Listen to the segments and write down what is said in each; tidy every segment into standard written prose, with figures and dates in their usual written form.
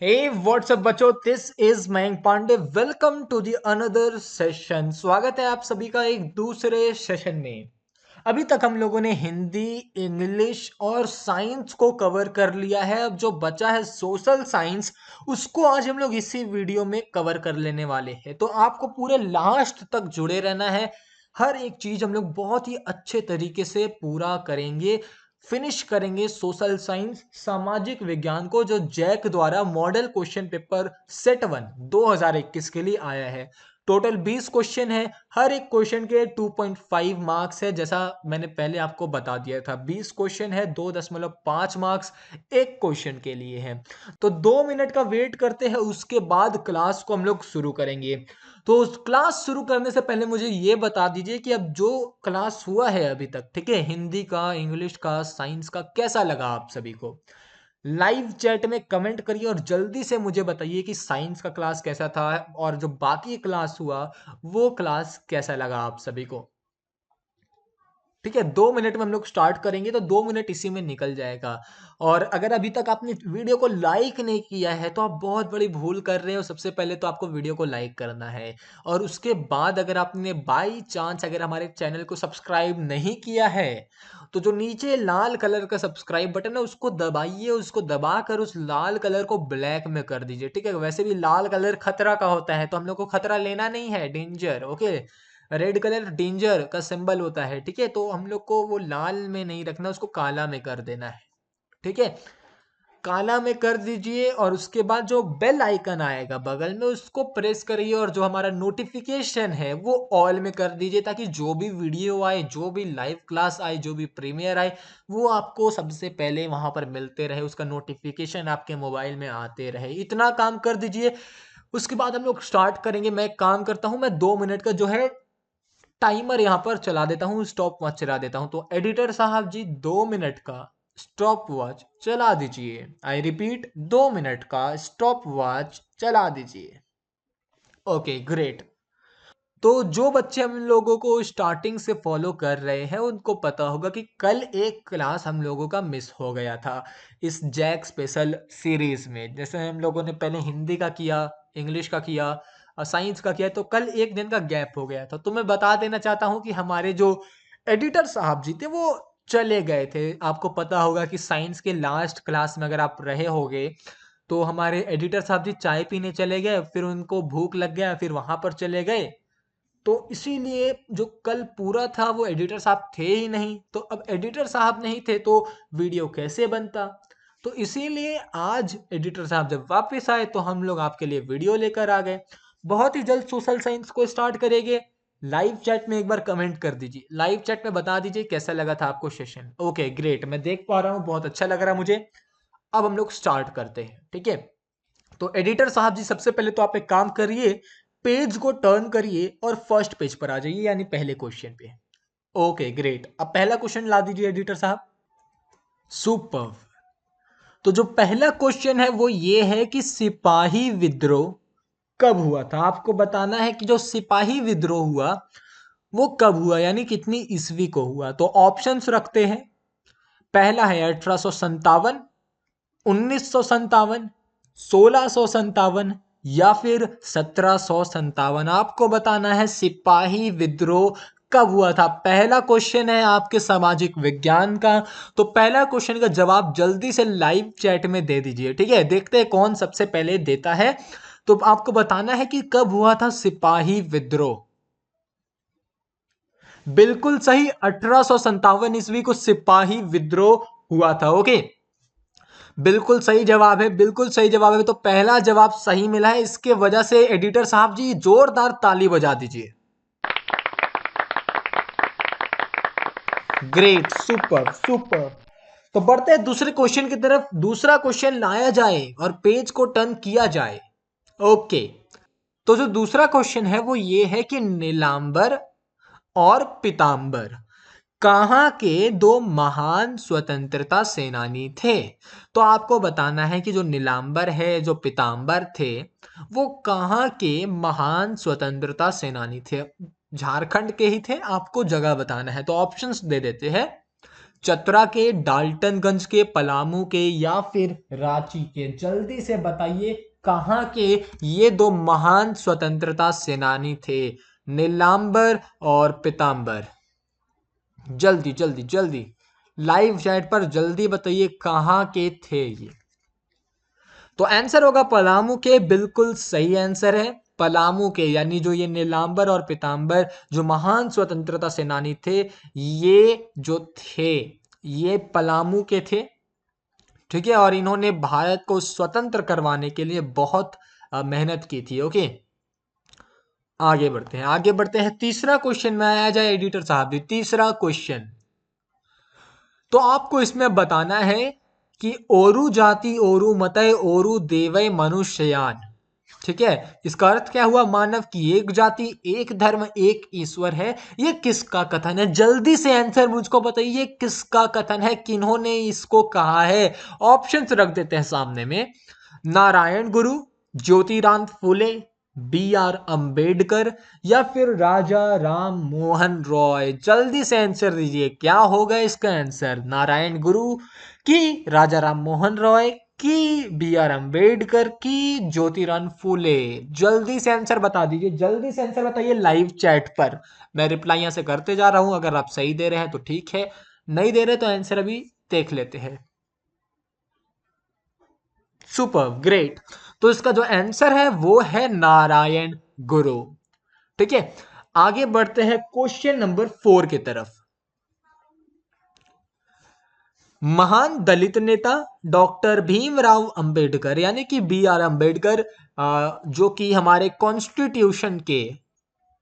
Hey, what's up बच्चों? This is Mayank Pandey. Welcome to the another session. स्वागत है आप सभी का एक दूसरे सेशन में। अभी तक हम लोगों ने हिंदी, इंग्लिश और साइंस को कवर कर लिया है। अब जो बचा है सोशल साइंस, उसको आज हम लोग इसी वीडियो में कवर कर लेने वाले हैं। तो आपको पूरे लास्ट तक जुड़े रहना है। हर एक चीज हम लोग बहुत ही अच्छे तरीके से पूरा करेंगे, फिनिश करेंगे। सोशल साइंस, सामाजिक विज्ञान को, जो जैक द्वारा मॉडल क्वेश्चन पेपर सेट 1 2021 के लिए आया है। टोटल 20 क्वेश्चन है। हर एक क्वेश्चन के 2.5 मार्क्स है। जैसा मैंने पहले आपको बता दिया था, 20 क्वेश्चन है, 2.5 मार्क्स एक क्वेश्चन के लिए है। तो 2 मिनट का वेट करते हैं, उसके बाद क्लास को हम लोग शुरू करेंगे। तो उस क्लास शुरू करने से पहले मुझे ये बता दीजिए कि अब जो क्लास हुआ है अभी तक, ठीक है, हिंदी का, इंग्लिश का, साइंस का, कैसा लगा आप सभी को? लाइव चैट में कमेंट करिए और जल्दी से मुझे बताइए कि साइंस का क्लास कैसा था और जो बाकी क्लास हुआ वो क्लास कैसा लगा आप सभी को। ठीक है, 2 मिनट में हम लोग स्टार्ट करेंगे, तो 2 मिनट इसी में निकल जाएगा। और अगर अभी तक आपने वीडियो को लाइक नहीं किया है तो आप बहुत बड़ी भूल कर रहे हो। सबसे पहले तो आपको वीडियो को लाइक करना है, और उसके बाद अगर आपने बाई चांस अगर हमारे चैनल को सब्सक्राइब नहीं किया है, तो जो नीचे लाल कलर का सब्सक्राइब बटन है उसको दबाइए। उसको दबाकर उस लाल कलर को ब्लैक में कर दीजिए। ठीक है, वैसे भी लाल कलर खतरा का होता है, तो हम लोग को खतरा लेना नहीं है, danger. Okay, red colour danger का सिंबल होता है। ठीक है, तो हम लोग को वो लाल में नहीं रखना, उसको काला में कर देना है। ठीक है, काला में कर दीजिए, और उसके बाद जो बेल आइकन आएगा बगल में उसको प्रेस करिए, और जो हमारा नोटिफिकेशन है वो ऑल में कर दीजिए, ताकि जो भी वीडियो आए, जो भी लाइव क्लास आए, जो भी प्रीमियर आए, वो आपको सबसे पहले वहां पर मिलते रहे, उसका नोटिफिकेशन आपके मोबाइल में आते रहे। इतना काम कर दीजिए। उसके बाद हम लोग स्टार्ट करेंगे। मैं एक काम करता हूँ, मैं 2 मिनट का जो है टाइमर यहाँ पर चला देता हूँ, स्टॉप वॉच चला देता हूँ। तो एडिटर साहब जी, 2 मिनट का स्टॉप वॉच चला दीजिए। आई रिपीट, 2 मिनट का स्टॉप वॉच चला दीजिए। Okay, great. तो जो बच्चे हम लोगों को स्टार्टिंग से फॉलो कर रहे हैं उनको पता होगा कि कल एक क्लास हम लोगों का मिस हो गया था इस जैक स्पेशल सीरीज में। जैसे हम लोगों ने पहले हिंदी का किया, इंग्लिश का किया और साइंस का किया, तो कल एक दिन का गैप हो गया था। तो मैं बता देना चाहता हूँ कि हमारे जो एडिटर साहब जी थे वो चले गए थे। आपको पता होगा कि साइंस के लास्ट क्लास में अगर आप रहे होगे, तो हमारे एडिटर साहब जी चाय पीने चले गए, फिर उनको भूख लग गया, फिर वहां पर चले गए। तो इसीलिए जो कल पूरा था वो एडिटर साहब थे ही नहीं। तो अब एडिटर साहब नहीं थे तो वीडियो कैसे बनता? तो इसीलिए आज एडिटर साहब जब वापस आए तो हम लोग आपके लिए वीडियो लेकर आ गए। बहुत ही जल्द सोशल साइंस को स्टार्ट करेंगे। लाइव चैट में एक बार कमेंट कर दीजिए, लाइव चैट में बता दीजिए कैसा लगा था आपको सेशन। ओके, ग्रेट, मैं देख पा रहा हूँ, बहुत अच्छा लग रहा है मुझे। अब हम लोग स्टार्ट करते हैं। ठीक है, तो एडिटर साहब जी, सबसे पहले तो आप एक काम करिए, पेज को टर्न करिए और फर्स्ट पेज पर आ जाइए, यानी पहले क्वेश्चन पे। Okay, great. अब पहला क्वेश्चन ला दीजिए एडिटर साहब। सुपर। तो जो पहला क्वेश्चन है वो ये है कि सिपाही विद्रोह कब हुआ था? आपको बताना है कि जो सिपाही विद्रोह हुआ वो कब हुआ, यानी कितनी ईस्वी को हुआ। तो ऑप्शंस रखते हैं। पहला है 1857, 1957, 1657 या फिर 1757। आपको बताना है सिपाही विद्रोह कब हुआ था। पहला क्वेश्चन है आपके सामाजिक विज्ञान का। तो पहला क्वेश्चन का जवाब जल्दी से लाइव चैट में दे दीजिए। ठीक है, देखते हैं कौन सबसे पहले देता है। तो आपको बताना है कि कब हुआ था सिपाही विद्रोह। बिल्कुल सही, 1857 ईस्वी को सिपाही विद्रोह हुआ था। ओके, बिल्कुल सही जवाब है, बिल्कुल सही जवाब है। तो पहला जवाब सही मिला है। इसके वजह से एडिटर साहब जी जोरदार ताली बजा दीजिए। Great, super super. तो बढ़ते हैं दूसरे क्वेश्चन की तरफ। दूसरा क्वेश्चन लाया जाए और पेज को टर्न किया जाए। ओके, तो जो दूसरा क्वेश्चन है वो ये है कि नीलांबर और पीतांबर कहाँ के दो महान स्वतंत्रता सेनानी थे? तो आपको बताना है कि जो नीलांबर है, जो पीतांबर थे, वो कहाँ के महान स्वतंत्रता सेनानी थे। झारखंड के ही थे, आपको जगह बताना है। तो ऑप्शंस दे देते हैं। चतरा के, डाल्टनगंज के, पलामू के या फिर रांची के? जल्दी से बताइए कहाँ के ये दो महान स्वतंत्रता सेनानी थे, नीलांबर और पीतांबर? जल्दी जल्दी जल्दी लाइव चैट पर जल्दी बताइए कहाँ के थे ये। तो आंसर होगा पलामू के, बिल्कुल सही आंसर है पलामू के, यानी जो ये नीलांबर और पीतांबर जो महान स्वतंत्रता सेनानी थे, ये जो थे ये पलामू के थे, ठीक है। और इन्होंने भारत को स्वतंत्र करवाने के लिए बहुत मेहनत की थी। ओके, आगे बढ़ते हैं, आगे बढ़ते हैं। तीसरा क्वेश्चन में आया जाए एडिटर साहब, तीसरा क्वेश्चन। तो आपको इसमें बताना है कि ओरु जाति ओरु मतय ओरु देवय मनुष्ययान, ठीक है, इसका अर्थ क्या हुआ? मानव की एक जाति, एक धर्म, एक ईश्वर है। ये किसका कथन है? जल्दी से आंसर मुझको बताइए, किसका कथन है, किन्होंने इसको कहा है? ऑप्शंस रख देते हैं सामने में। नारायण गुरु, ज्योतिराम फूले, बी आर अंबेडकर या फिर राजा राम मोहन रॉय? जल्दी से आंसर दीजिए, क्या होगा इसका आंसर? नारायण गुरु की राजा राम मोहन रॉय की बी आर अंबेडकर की ज्योतिराम फूले? जल्दी से आंसर बता दीजिए, जल्दी से आंसर बताइए लाइव चैट पर। मैं रिप्लाई यहां से करते जा रहा हूं, अगर आप सही दे रहे हैं तो ठीक है, नहीं दे रहे तो आंसर अभी देख लेते हैं। Super great. तो इसका जो आंसर है वो है नारायण गुरु, ठीक है। आगे बढ़ते हैं क्वेश्चन नंबर 4 की तरफ। महान दलित नेता डॉक्टर भीमराव अंबेडकर यानी कि बी आर अंबेडकर, जो कि हमारे कॉन्स्टिट्यूशन के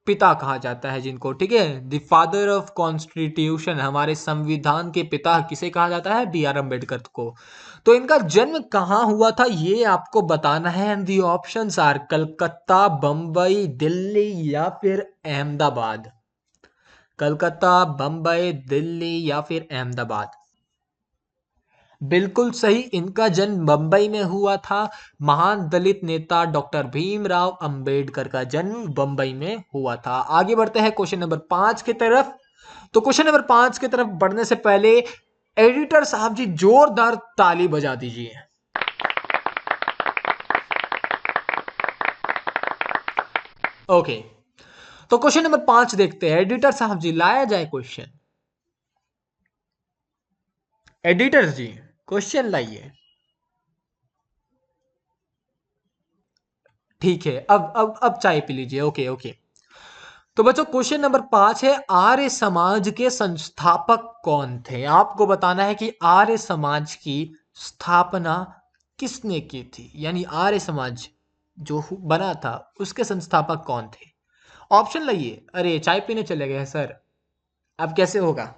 पिता कहा जाता है जिनको, ठीक है, द फादर ऑफ कॉन्स्टिट्यूशन, हमारे संविधान के पिता किसे कहा जाता है? बी आर अंबेडकर को। तो इनका जन्म कहाँ हुआ था ये आपको बताना है। And the options are Calcutta, Bombay, Delhi या फिर अहमदाबाद। कलकत्ता, बंबई, दिल्ली या फिर अहमदाबाद? बिल्कुल सही, इनका जन्म बंबई में हुआ था। महान दलित नेता डॉक्टर भीमराव अंबेडकर का जन्म बंबई में हुआ था। आगे बढ़ते हैं क्वेश्चन नंबर 5 की तरफ। तो क्वेश्चन नंबर 5 की तरफ बढ़ने से पहले एडिटर साहब जी जोरदार ताली बजा दीजिए। ओके, तो क्वेश्चन नंबर 5 देखते हैं। एडिटर साहब जी लाया जाए क्वेश्चन। एडिटर जी क्वेश्चन लाइए। ठीक है, अब चाय पी लीजिए। Okay okay. तो बच्चों क्वेश्चन नंबर 5 है, आर्य समाज के संस्थापक कौन थे? आपको बताना है कि आर्य समाज की स्थापना किसने की थी, यानी आर्य समाज जो बना था उसके संस्थापक कौन थे? ऑप्शन लाइए। अरे चाय पीने चले गए सर, अब कैसे होगा?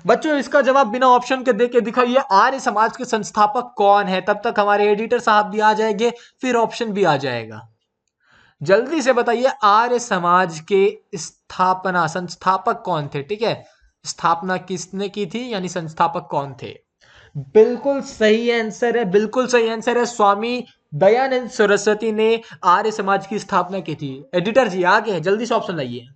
बच्चों इसका जवाब बिना ऑप्शन के दे के दिखाइए, आर्य समाज के संस्थापक कौन है। तब तक हमारे एडिटर साहब भी आ जाएंगे, फिर ऑप्शन भी आ जाएगा। जल्दी से बताइए आर्य समाज के स्थापना संस्थापक कौन थे, ठीक है, स्थापना किसने की थी यानी संस्थापक कौन थे? बिल्कुल सही आंसर है, बिल्कुल सही आंसर है, स्वामी दयानंद सरस्वती ने आर्य समाज की स्थापना की थी। एडिटर जी आगे है, जल्दी से ऑप्शन लाइए।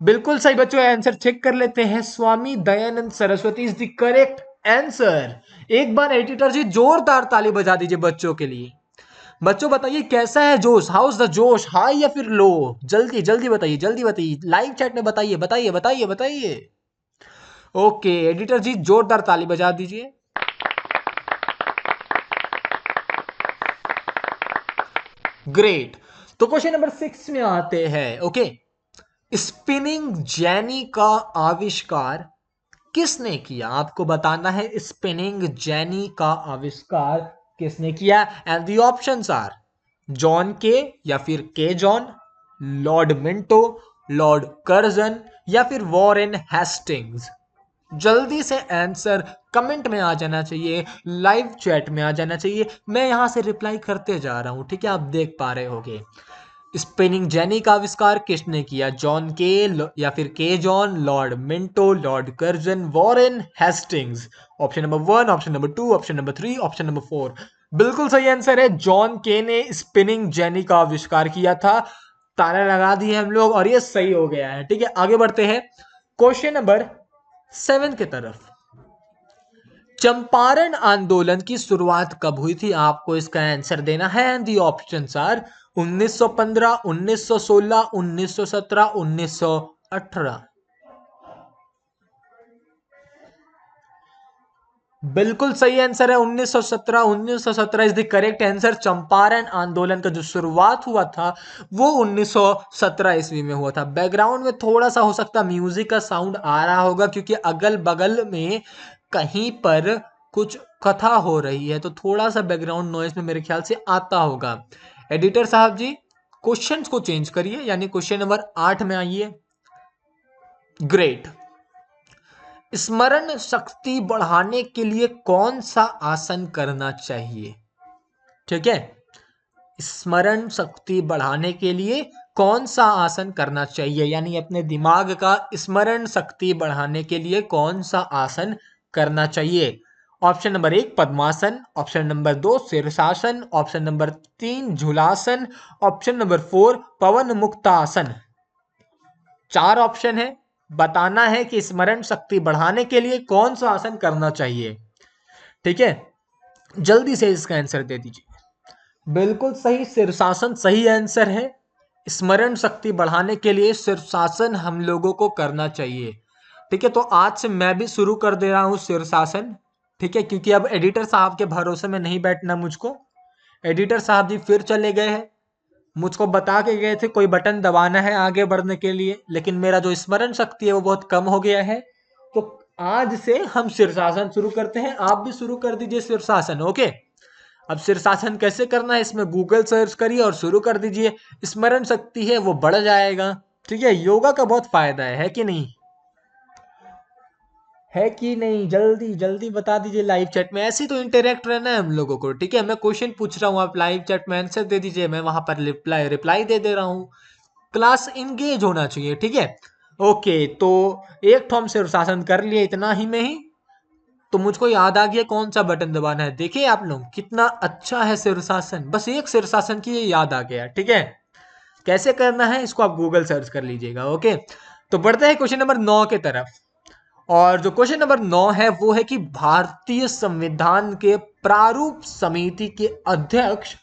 बिल्कुल सही बच्चों, आंसर चेक कर लेते हैं। Swami Dayanand Saraswati is the correct answer. एक बार एडिटर जी जोरदार ताली बजा दीजिए बच्चों के लिए। बच्चों बताइए कैसा है जोश, हाउस द जोश, हाई या फिर लो? जल्दी जल्दी बताइए, जल्दी बताइए, लाइव चैट में बताइए, बताइए बताइए बताइए। ओके एडिटर जी जोरदार ताली बजा दीजिए। ग्रेट। तो क्वेश्चन नंबर 6 में आते हैं। ओके, स्पिनिंग जेनी का आविष्कार किसने किया? आपको बताना है स्पिनिंग जेनी का आविष्कार किसने किया। And the options are John Kay या फिर Kay John, Lord Minto, Lord Curzon या फिर वॉरेन हेस्टिंग्स? जल्दी से आंसर कमेंट में आ जाना चाहिए, लाइव चैट में आ जाना चाहिए, मैं यहां से रिप्लाई करते जा रहा हूं, ठीक है, आप देख पा रहे होंगे। स्पिनिंग जेनी का आविष्कार किसने किया? जॉन के या फिर Kay John, Lord Minto, Lord Curzon, Warren Hastings? Option number 1, option number 2, option number 3, option number 4? बिल्कुल सही आंसर है, जॉन के ने स्पिनिंग जेनी का आविष्कार किया था। ताला लगा दिए हम लोग और ये सही हो गया है, ठीक है। आगे बढ़ते हैं क्वेश्चन नंबर 7 की तरफ। चंपारण आंदोलन की शुरुआत कब हुई थी? आपको इसका आंसर देना है एंड दी ऑप्शंस आर 1915, 1916, 1917, 1918। बिल्कुल सही आंसर है 1917। 1917 is the correct answer. Champaran आंदोलन का जो शुरुआत हुआ था वो 1917 ईस्वी में हुआ था। बैकग्राउंड में थोड़ा सा हो सकता म्यूजिक का साउंड आ रहा होगा क्योंकि अगल बगल में कहीं पर कुछ कथा हो रही है, तो थोड़ा सा बैकग्राउंड नॉइज में मेरे ख्याल से आता होगा। एडिटर साहब जी, क्वेश्चंस को चेंज करिए, यानी क्वेश्चन नंबर 8 में आइए। ग्रेट। स्मरण शक्ति बढ़ाने के लिए कौन सा आसन करना चाहिए? ठीक है, स्मरण शक्ति बढ़ाने के लिए कौन सा आसन करना चाहिए, यानी अपने दिमाग का स्मरण शक्ति बढ़ाने के लिए कौन सा आसन करना चाहिए? ऑप्शन नंबर 1 पद्मासन, ऑप्शन नंबर 2 शीर्षासन, ऑप्शन नंबर 3 झूलासन, ऑप्शन नंबर 4 पवन मुक्तासन। 4 ऑप्शन है, बताना है कि स्मरण शक्ति बढ़ाने के लिए कौन सा आसन करना चाहिए। ठीक है, जल्दी से इसका आंसर दे दीजिए। बिल्कुल सही, शीर्षासन सही आंसर है। स्मरण शक्ति बढ़ाने के लिए शीर्षासन हम लोगों को करना चाहिए। ठीक है, तो आज से मैं भी शुरू कर दे रहा हूं शीर्षासन। ठीक है, क्योंकि अब एडिटर साहब के भरोसे में नहीं बैठना मुझको। एडिटर साहब जी फिर चले गए हैं, मुझको बता के गए थे कोई बटन दबाना है आगे बढ़ने के लिए, लेकिन मेरा जो स्मरण शक्ति है वो बहुत कम हो गया है। तो आज से हम शीर्षासन शुरू करते हैं, आप भी शुरू कर दीजिए शीर्षासन। ओके, अब शीर्षासन कैसे करना है इसमें गूगल सर्च करिए और शुरू कर दीजिए। स्मरण शक्ति है वो बढ़ जाएगा। ठीक है, योगा का बहुत फायदा है कि नहीं? है कि नहीं? जल्दी जल्दी बता दीजिए लाइव चैट में, ऐसे तो इंटरेक्ट रहना है हम लोगों को। ठीक है, मैं क्वेश्चन पूछ रहा हूँ, आप लाइव चैट में आंसर दे दीजिए, मैं वहां पर रिप्लाई रिप्लाई दे दे रहा हूँ। क्लास इंगेज होना चाहिए। ठीक है, ओके, तो एक तो हम शीर्षासन कर लिए इतना ही में ही। तो मुझको याद आ गया कौन सा बटन दबाना है। देखिए आप लोग कितना अच्छा है शीर्षासन, बस एक शीर्षासन की ये याद आ गया। ठीक है, कैसे करना है इसको आप गूगल सर्च कर लीजिएगा। ओके, तो बढ़ते हैं क्वेश्चन नंबर 9 के तरफ। और जो क्वेश्चन नंबर 9 है वो है कि भारतीय संविधान के प्रारूप समिति के अध्यक्ष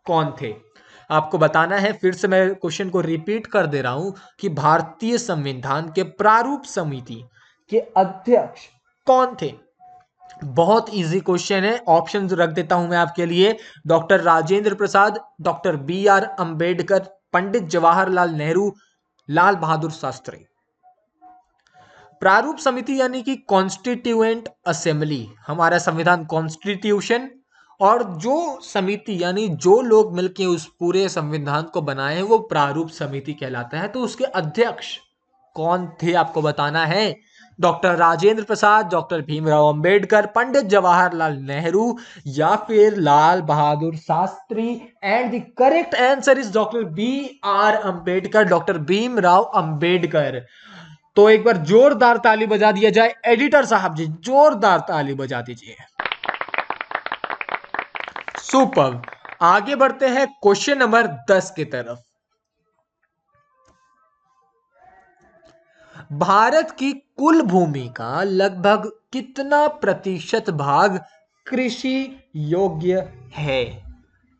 कौन थे? आपको बताना है, फिर से मैं क्वेश्चन को रिपीट कर दे रहा हूं कि भारतीय संविधान के प्रारूप समिति के अध्यक्ष कौन थे? बहुत इजी क्वेश्चन है, ऑप्शन रख देता हूं मैं आपके लिए। Doctor Rajendra Prasad, doctor B R Ambedkar, Pandit Jawaharlal Nehru, Lal Bahadur Shastri. प्रारूप समिति यानी कि कॉन्स्टिट्यूएंट असेंबली, हमारा संविधान कॉन्स्टिट्यूशन, और जो समिति यानी जो लोग मिलकर उस पूरे संविधान को बनाए हैं वो प्रारूप समिति कहलाता है। तो उसके अध्यक्ष कौन थे आपको बताना है। डॉक्टर राजेंद्र प्रसाद, डॉक्टर भीमराव अंबेडकर, पंडित जवाहरलाल नेहरू, या फिर Lal Bahadur Shastri. And the correct answer is doctor B R Ambedkar, doctor Bhimrao Ambedkar. तो एक बार जोरदार ताली बजा दिया जाए, एडिटर साहब जी जोरदार ताली बजा दीजिए। सुपर, आगे बढ़ते हैं क्वेश्चन नंबर 10 की तरफ। भारत की कुल भूमि का लगभग कितना प्रतिशत भाग कृषि योग्य है?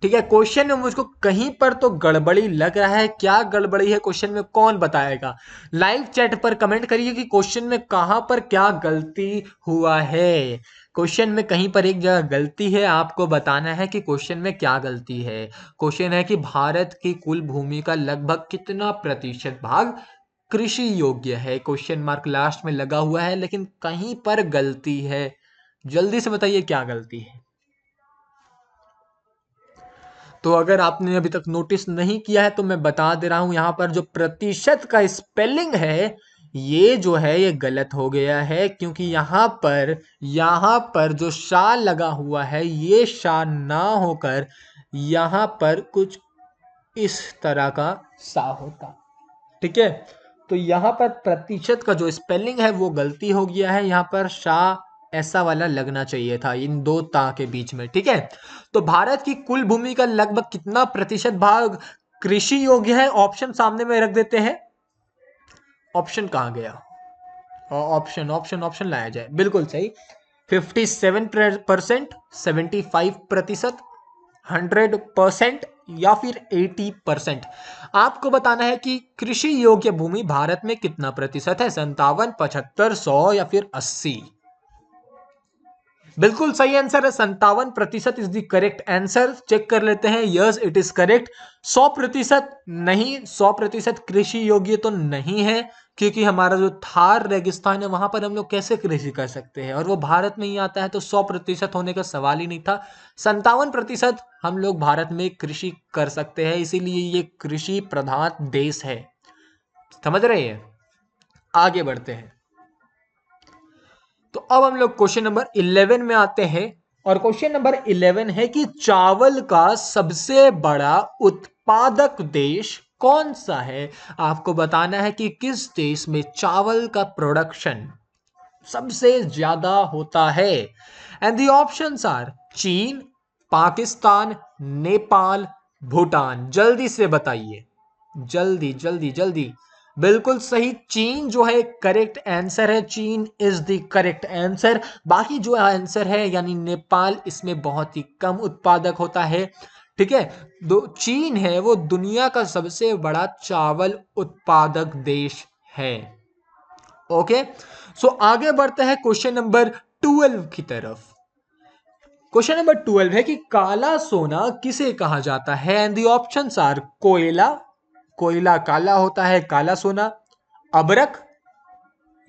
ठीक है, क्वेश्चन में मुझको कहीं पर तो गड़बड़ी लग रहा है, क्या गड़बड़ी है क्वेश्चन में कौन बताएगा? लाइव चैट पर कमेंट करिए कि क्वेश्चन में कहां पर क्या गलती हुआ है। क्वेश्चन में कहीं पर एक जगह गलती है, आपको बताना है कि क्वेश्चन में क्या गलती है। क्वेश्चन है कि भारत की कुल भूमि का लगभग कितना प्रतिशत भाग कृषि योग्य है, क्वेश्चन मार्क लास्ट में लगा हुआ है, लेकिन कहीं पर गलती है। जल्दी से बताइए क्या गलती है। तो अगर आपने अभी तक नोटिस नहीं किया है तो मैं बता दे रहा हूं, यहां पर जो प्रतिशत का स्पेलिंग है ये जो है ये गलत हो गया है, क्योंकि यहां पर जो शा लगा हुआ है ये शा ना होकर यहां पर कुछ इस तरह का सा होता। ठीक है, तो यहां पर प्रतिशत का जो स्पेलिंग है वो गलती हो गया है, यहां पर शाह ऐसा वाला लगना चाहिए था इन दो ता के बीच में। ठीक है, तो भारत की कुल भूमि का लगभग कितना प्रतिशत भाग कृषि योग्य है, ऑप्शन सामने में रख देते हैं। ऑप्शन कहां गया? ऑप्शन ऑप्शन ऑप्शन लाया जाए, बिल्कुल सही। 57%, 75%, 100% या फिर 80%? आपको बताना है कि कृषि योग्य भूमि भारत में कितना प्रतिशत है, 57, 75, 100 या फिर 80? बिल्कुल सही आंसर है, 57% is the correct answer. Check कर लेते हैं, यस इट इज करेक्ट। 100% नहीं, 100% कृषि योग्य तो नहीं है, क्योंकि हमारा जो थार रेगिस्तान है वहां पर हम लोग कैसे कृषि कर सकते हैं, और वो भारत में ही आता है, तो 100% होने का सवाल ही नहीं था। 57% हम लोग भारत में कृषि कर सकते हैं, इसीलिए ये कृषि प्रधान देश है। समझ रहे हैं? आगे बढ़ते हैं। तो अब हम लोग क्वेश्चन नंबर 11 में आते हैं, और क्वेश्चन नंबर 11 है कि चावल का सबसे बड़ा उत्पादक देश कौन सा है? आपको बताना है कि किस देश में चावल का प्रोडक्शन सबसे ज्यादा होता है। एंड द ऑप्शंस आर चीन, पाकिस्तान, नेपाल, भूटान। जल्दी से बताइए, जल्दी जल्दी जल्दी। बिल्कुल सही, चीन जो है करेक्ट आंसर है, चीन इज द करेक्ट आंसर। बाकी जो आंसर है यानी नेपाल, इसमें बहुत ही कम उत्पादक होता है। ठीक है, दो चीन है वो दुनिया का सबसे बड़ा चावल उत्पादक देश है। ओके, सो आगे बढ़ते हैं क्वेश्चन नंबर 12 की तरफ। क्वेश्चन नंबर 12 है कि काला सोना किसे कहा जाता है? एंड द ऑप्शंस आर कोयला, कोयला काला होता है, काला सोना, अबरक,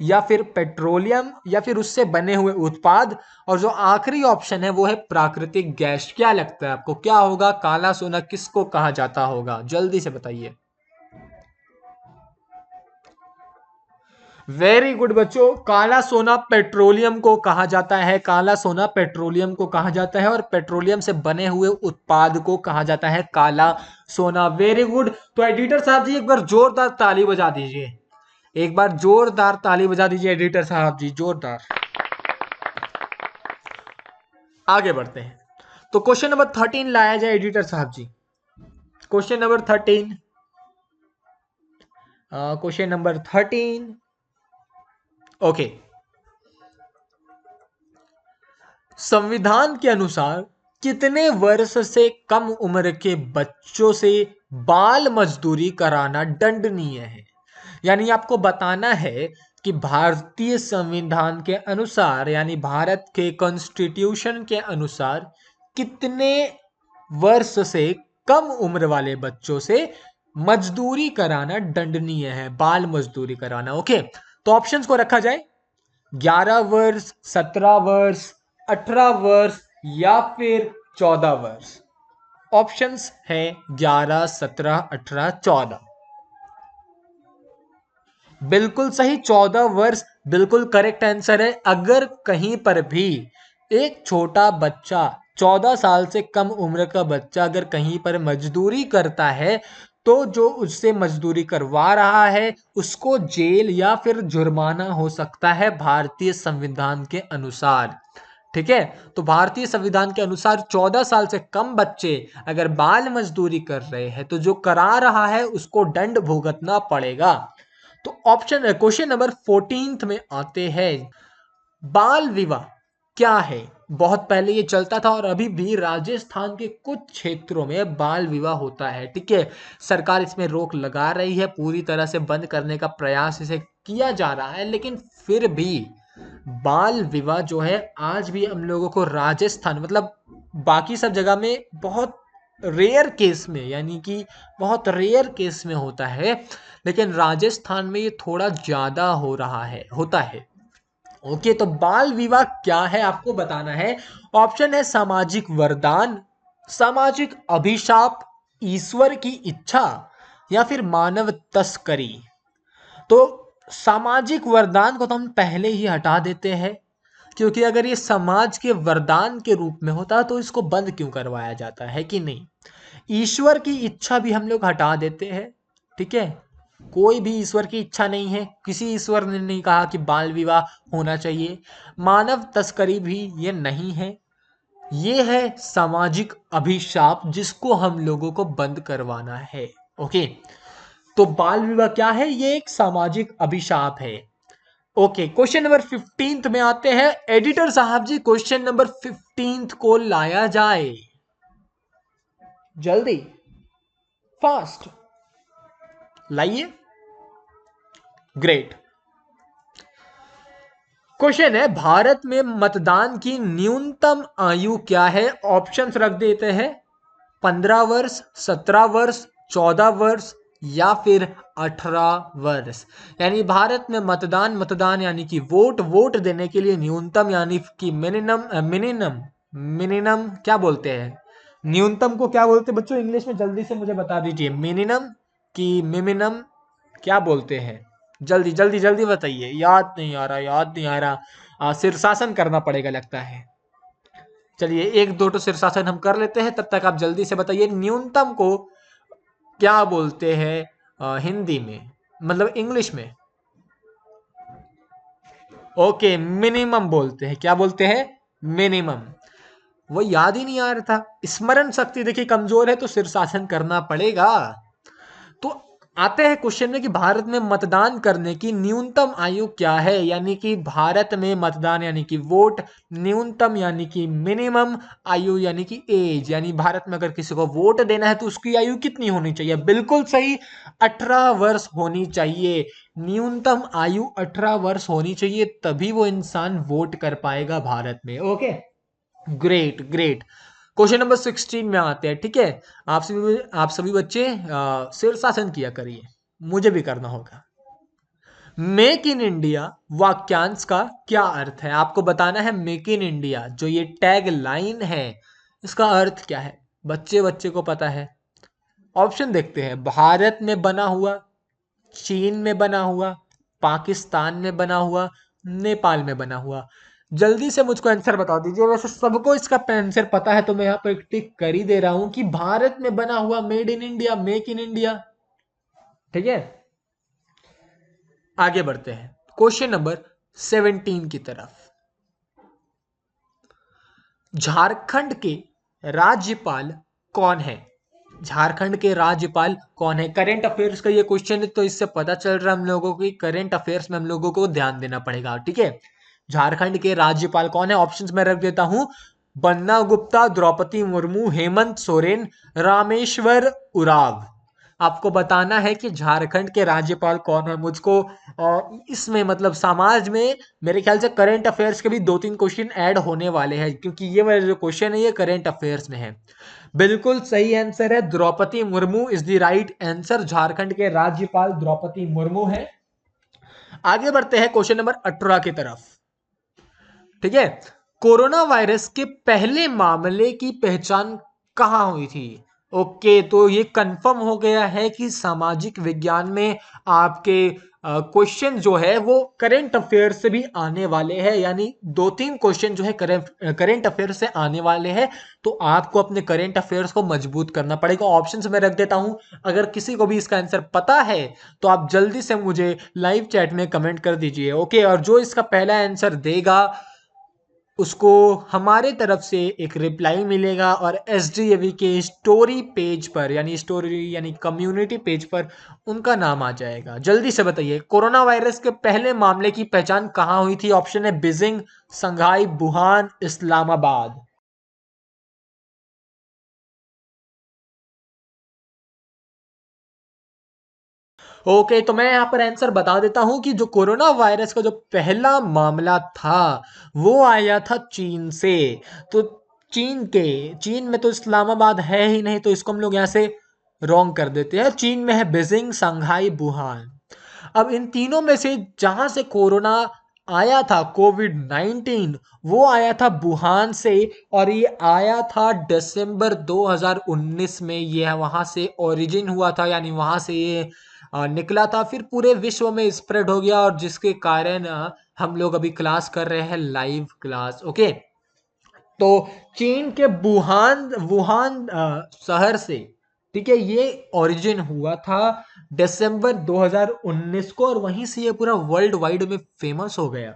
या फिर पेट्रोलियम, या फिर उससे बने हुए उत्पाद, और जो आखिरी ऑप्शन है वो है प्राकृतिक गैस। क्या लगता है आपको, क्या होगा? काला सोना किसको कहा जाता होगा? जल्दी से बताइए। वेरी गुड बच्चों, काला सोना पेट्रोलियम को कहा जाता है, काला सोना पेट्रोलियम को कहा जाता है, और पेट्रोलियम से बने हुए उत्पाद को कहा जाता है काला सोना। Very good. तो एडिटर साहब जी एक बार जोरदार ताली बजा दीजिए, एक बार जोरदार ताली बजा दीजिए एडिटर साहब जी, जोरदार। आगे बढ़ते हैं, तो क्वेश्चन नंबर 13 लाया जाए एडिटर साहब जी। Question number 13, question number 13। Okay, संविधान के अनुसार कितने वर्ष से कम उम्र के बच्चों से बाल मजदूरी कराना दंडनीय है? यानी आपको बताना है कि भारतीय संविधान के अनुसार, यानी भारत के कॉन्स्टिट्यूशन के अनुसार, कितने वर्ष से कम उम्र वाले बच्चों से मजदूरी कराना दंडनीय है, बाल मजदूरी कराना। ओके, तो ऑप्शंस को रखा जाए, 11 वर्ष, 17 वर्ष, 18 वर्ष या फिर 14 वर्ष। ऑप्शंस है 11, 17, 18, 14। बिल्कुल सही, 14 वर्ष बिल्कुल करेक्ट आंसर है। अगर कहीं पर भी एक छोटा बच्चा, 14 साल से कम उम्र का बच्चा अगर कहीं पर मजदूरी करता है, तो जो उससे मजदूरी करवा रहा है उसको जेल या फिर जुर्माना हो सकता है भारतीय संविधान के अनुसार। ठीक है, तो भारतीय संविधान के अनुसार 14 साल से कम बच्चे अगर बाल मजदूरी कर रहे हैं तो जो करा रहा है उसको दंड भुगतना पड़ेगा। तो ऑप्शन क्वेश्चन नंबर 14 में आते हैं, बाल विवाह क्या है? बहुत पहले ये चलता था और अभी भी राजस्थान के कुछ क्षेत्रों में बाल विवाह होता है। ठीक है, सरकार इसमें रोक लगा रही है, पूरी तरह से बंद करने का प्रयास इसे किया जा रहा है, लेकिन फिर भी बाल विवाह जो है आज भी हम लोगों को राजस्थान, मतलब बाकी सब जगह में बहुत रेयर केस में, यानी कि बहुत रेयर केस में होता है, लेकिन राजस्थान में ये थोड़ा ज्यादा हो रहा है, होता है। ओके, तो बाल विवाह क्या है आपको बताना है। ऑप्शन है सामाजिक वरदान, सामाजिक अभिशाप, ईश्वर की इच्छा, या फिर मानव तस्करी। तो सामाजिक वरदान को तो हम पहले ही हटा देते हैं, क्योंकि अगर ये समाज के वरदान के रूप में होता तो इसको बंद क्यों करवाया जाता है कि नहीं। ईश्वर की इच्छा भी हम लोग हटा देते हैं। ठीक है, कोई भी ईश्वर की इच्छा नहीं है, किसी ईश्वर ने नहीं कहा कि बाल विवाह होना चाहिए। मानव तस्करी भी ये नहीं है, ये है सामाजिक अभिशाप जिसको हम लोगों को बंद करवाना है। ओके, तो बाल विवाह क्या है? ये एक सामाजिक अभिशाप है। ओके, क्वेश्चन नंबर 15 में आते हैं। एडिटर साहब जी, क्वेश्चन नंबर 15 को लाया जाए जल्दी, फास्ट लाइए। ग्रेट। क्वेश्चन है, भारत में मतदान की न्यूनतम आयु क्या है? ऑप्शंस रख देते हैं। 15 वर्ष, 17 वर्ष, 14 वर्ष या फिर 18 वर्ष। यानी भारत में मतदान, मतदान यानी कि वोट, वोट देने के लिए न्यूनतम यानी कि मिनिमम, मिनिमम, मिनिमम क्या बोलते हैं? न्यूनतम को क्या बोलते हैं बच्चों इंग्लिश में? जल्दी से मुझे बता दीजिए। मिनिमम कि मिनिमम क्या बोलते हैं? जल्दी जल्दी जल्दी बताइए। याद नहीं आ रहा, याद नहीं आ रहा। शीर्षासन करना पड़ेगा लगता है। चलिए एक दो तो शीर्षासन हम कर लेते हैं, तब तक आप जल्दी से बताइए न्यूनतम को क्या बोलते हैं हिंदी में, मतलब इंग्लिश में। ओके, मिनिमम बोलते हैं। क्या बोलते हैं? मिनिमम। वो याद ही नहीं आ रहा था। स्मरण शक्ति देखिए कमजोर है तो शीर्षासन करना पड़ेगा। तो आते हैं क्वेश्चन में कि भारत में मतदान करने की न्यूनतम आयु क्या है? यानी कि भारत में मतदान यानी कि वोट, न्यूनतम यानी कि मिनिमम, आयु यानी कि एज, यानी भारत में अगर किसी को वोट देना है तो उसकी आयु कितनी होनी चाहिए? बिल्कुल सही, 18 वर्ष होनी चाहिए। न्यूनतम आयु 18 वर्ष होनी चाहिए, तभी वो इंसान वोट कर पाएगा भारत में। Okay, great great. Question number 16 में आते हैं। ठीक है, आप सभी बच्चे शीर्षासन किया करिए, मुझे भी करना होगा। मेक इन इंडिया वाक्यांश का क्या अर्थ है? आपको बताना है। मेक इन इंडिया जो ये टैग लाइन है, इसका अर्थ क्या है? बच्चे बच्चे को पता है? ऑप्शन देखते हैं। भारत में बना हुआ, चीन में बना हुआ, पाकिस्तान में बना हुआ, नेपाल में बना हुआ। जल्दी से मुझको आंसर बता दीजिए। वैसे सबको इसका आंसर पता है तो मैं यहाँ पर एक टिक कर ही दे रहा हूं कि भारत में बना हुआ, made in India, make in India. ठीक है, आगे बढ़ते हैं क्वेश्चन नंबर 17 की तरफ। झारखंड के राज्यपाल कौन है? झारखंड के राज्यपाल कौन है? करंट अफेयर्स का ये क्वेश्चन है, तो इससे पता चल रहा है हम लोगों को करंट अफेयर्स में हम लोगों को ध्यान देना पड़ेगा। ठीक है, झारखंड के राज्यपाल कौन है? ऑप्शंस में रख देता हूं। बन्ना गुप्ता, द्रौपदी मुर्मू, हेमंत सोरेन, रामेश्वर उराव। आपको बताना है कि झारखंड के राज्यपाल कौन है। मुझको इसमें मतलब समाज में मेरे ख्याल से करंट अफेयर्स के भी 2-3 क्वेश्चन ऐड होने वाले हैं, क्योंकि ये वाला जो क्वेश्चन है ये करंट अफेयर्स में है। बिल्कुल सही आंसर है, Droupadi Murmu is the right answer. Jharkhand के राज्यपाल द्रौपदी मुर्मू है। आगे बढ़ते हैं क्वेश्चन नंबर 18 की तरफ। ठीक है, कोरोना वायरस के पहले मामले की पहचान कहां हुई थी? ओके, तो ये कंफर्म हो गया है कि सामाजिक विज्ञान में आपके क्वेश्चन जो है वो करंट अफेयर से भी आने वाले हैं। यानी 2-3 क्वेश्चन जो है करंट अफेयर से आने वाले हैं, तो आपको अपने करंट अफेयर्स को मजबूत करना पड़ेगा। ऑप्शंस में रख देता हूं। अगर किसी को भी इसका आंसर पता है तो आप जल्दी से मुझे लाइव चैट में कमेंट कर दीजिए। ओके, और जो इसका पहला आंसर देगा उसको हमारे तरफ से एक रिप्लाई मिलेगा, और एसडीएवी के स्टोरी पेज पर, यानी स्टोरी यानी कम्युनिटी पेज पर उनका नाम आ जाएगा। जल्दी से बताइए, कोरोना वायरस के पहले मामले की पहचान कहां हुई थी? ऑप्शन है बीजिंग, संघाई, वुहान, इस्लामाबाद। ओके, तो मैं यहाँ पर आंसर बता देता हूं कि जो कोरोना वायरस का जो पहला मामला था वो आया था चीन से। तो चीन में तो इस्लामाबाद है ही नहीं, तो इसको हम लोग यहाँ से रॉन्ग कर देते हैं। चीन में है बीजिंग, संघाई, वुहान। अब इन तीनों में से जहां से कोरोना आया था, कोविड-19, वो आया था वुहान से, और ये आया था दिसंबर 2019 में। ये वहां से ओरिजिन हुआ था, यानी वहां से ये निकला था, फिर पूरे विश्व में स्प्रेड हो गया, और जिसके कारण हम लोग अभी क्लास कर रहे हैं, लाइव क्लास। ओके, तो चीन के वुहान वुहान शहर से, ठीक है, ये ओरिजिन हुआ था दिसंबर 2019 को, और वहीं से ये पूरा वर्ल्ड वाइड में फेमस हो गया।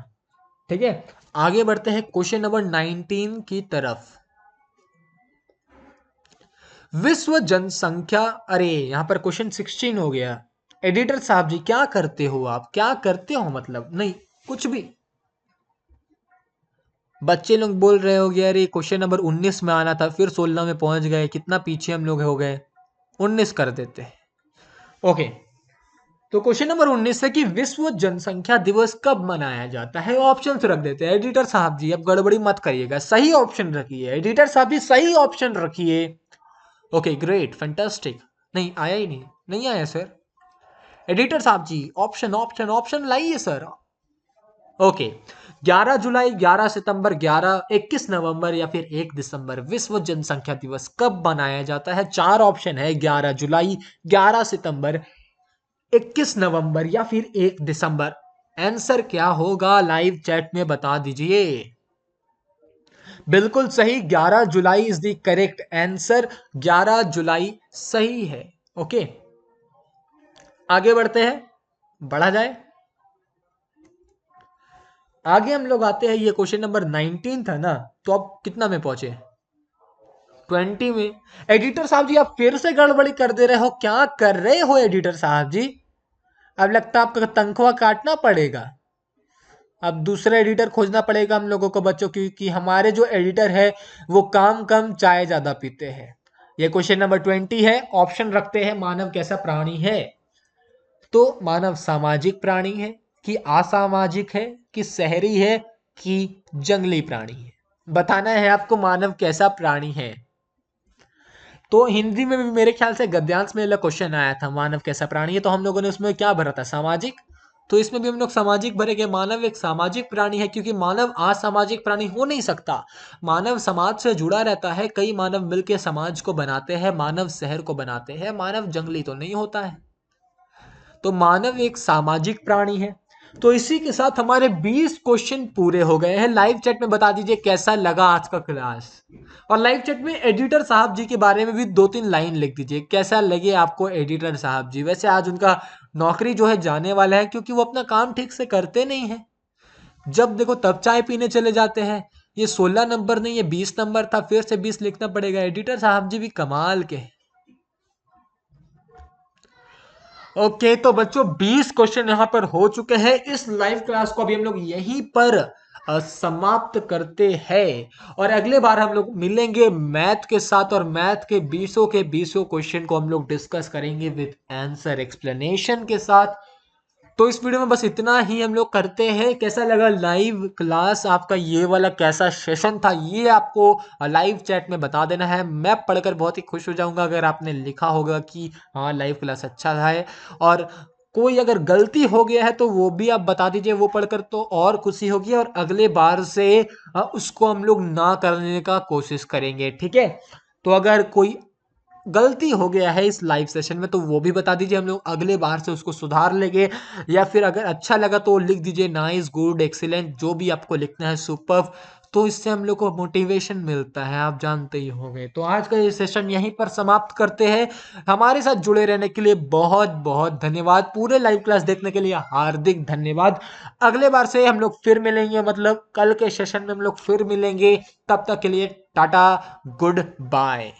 ठीक है, आगे बढ़ते हैं क्वेश्चन नंबर 19 की तरफ। विश्व जनसंख्या, अरे यहां पर क्वेश्चन 16 हो गया। एडिटर साहब जी क्या करते हो आप? क्या करते हो मतलब? नहीं, कुछ भी। बच्चे लोग बोल रहे हो यार ये क्वेश्चन नंबर 19 में आना था, फिर 16 में पहुंच गए, कितना पीछे हम लोग हो गए। 19 कर देते। ओके, तो क्वेश्चन नंबर 19 है कि विश्व जनसंख्या दिवस कब मनाया जाता है। ऑप्शंस रख देते हैं। एडिटर साहब जी अब गड़बड़ी मत करिएगा, सही ऑप्शन रखिए। एडिटर साहब जी सही ऑप्शन रखिए। Okay great fantastic. नहीं आया ही नहीं, नहीं आया सर। एडिटर साहब जी ऑप्शन ऑप्शन ऑप्शन लाइए सर। ओके, 11 जुलाई, 11 सितंबर, 21 नवंबर या फिर 1 दिसंबर विश्व जनसंख्या दिवस कब मनाया जाता है। चार ऑप्शन है, 11 जुलाई, 11 सितंबर, 21 नवंबर या फिर 1 दिसंबर। आंसर क्या होगा लाइव चैट में बता दीजिए। बिल्कुल सही, 11 जुलाई इज द करेक्ट आंसर। 11 जुलाई सही है। ओके, आगे बढ़ते हैं, बढ़ा जाए। आगे हम लोग आते हैं, ये क्वेश्चन नंबर 19 था ना, तो अब कितना में पहुंचे। 20 में। एडिटर साहब जी आप फिर से गड़बड़ी कर दे रहे हो, क्या कर रहे हो एडिटर साहब जी। अब लगता है आपका तनख्वाह काटना पड़ेगा। अब दूसरा एडिटर खोजना पड़ेगा हम लोगों को बच्चों, क्योंकि हमारे जो एडिटर है वो काम कम चाय ज्यादा पीते हैं। ये क्वेश्चन नंबर 20 है। ऑप्शन रखते हैं, मानव कैसा प्राणी है। तो मानव सामाजिक प्राणी है, कि असामाजिक है, कि शहरी है, कि जंगली प्राणी है। बताना है आपको मानव कैसा प्राणी है। तो हिंदी में भी मेरे ख्याल से गद्यांश में क्वेश्चन आया था, मानव कैसा प्राणी है, तो हम लोगों ने उसमें क्या भरा था, सामाजिक। तो इसमें भी हम लोग सामाजिक भरेंगे। मानव एक सामाजिक प्राणी है, क्योंकि मानव असामाजिक प्राणी हो नहीं सकता। मानव समाज से जुड़ा रहता है, कई मानव मिलकर समाज को बनाते हैं, मानव शहर को बनाते हैं, मानव जंगली तो नहीं होता है। तो मानव एक सामाजिक प्राणी है। तो इसी के साथ हमारे 20 क्वेश्चन पूरे हो गए हैं। लाइव चैट में बता दीजिए कैसा लगा आज का क्लास। और लाइव चैट में एडिटर साहब जी के बारे में भी 2-3 लाइन लिख दीजिए, कैसा लगे आपको एडिटर साहब जी। वैसे आज उनका नौकरी जो है जाने वाला है, क्योंकि वो अपना काम ठीक से करते नहीं है। जब देखो तब चाय पीने चले जाते हैं। ये 16 नंबर नहीं, ये 20 नंबर था, फिर से 20 लिखना पड़ेगा। एडिटर साहब जी भी कमाल के। ओके तो बच्चों 20 क्वेश्चन यहां पर हो चुके हैं। इस लाइव क्लास को अभी हम लोग यहीं पर समाप्त करते हैं, और अगले बार हम लोग मिलेंगे मैथ के साथ, और मैथ के 20 क्वेश्चन को हम लोग डिस्कस करेंगे विद आंसर एक्सप्लेनेशन के साथ। तो इस वीडियो में बस इतना ही हम लोग करते हैं। कैसा लगा लाइव क्लास आपका, ये वाला कैसा सेशन था, ये आपको लाइव चैट में बता देना है। मैं पढ़कर बहुत ही खुश हो जाऊंगा अगर आपने लिखा होगा कि हाँ लाइव क्लास अच्छा है। और कोई अगर गलती हो गया है तो वो भी आप बता दीजिए, वो पढ़कर तो और खुशी होगी, और अगले बार से उसको हम लोग ना करने का कोशिश करेंगे, ठीक है। तो अगर कोई गलती हो गया है इस लाइव सेशन में तो वो भी बता दीजिए, हम लोग अगले बार से उसको सुधार लेंगे। या फिर अगर अच्छा लगा तो लिख दीजिए नाइस, गुड, एक्सीलेंट, जो भी आपको लिखना है, सुपर्ब। तो इससे हम लोग को मोटिवेशन मिलता है, आप जानते ही होंगे। तो आज का ये सेशन यहीं पर समाप्त करते हैं। हमारे साथ जुड़े रहने के लिए बहुत बहुत धन्यवाद। पूरे लाइव क्लास देखने के लिए हार्दिक धन्यवाद। अगले बार से हम लोग फिर मिलेंगे, मतलब कल के सेशन में हम लोग फिर मिलेंगे। तब तक के लिए टाटा, गुड बाय।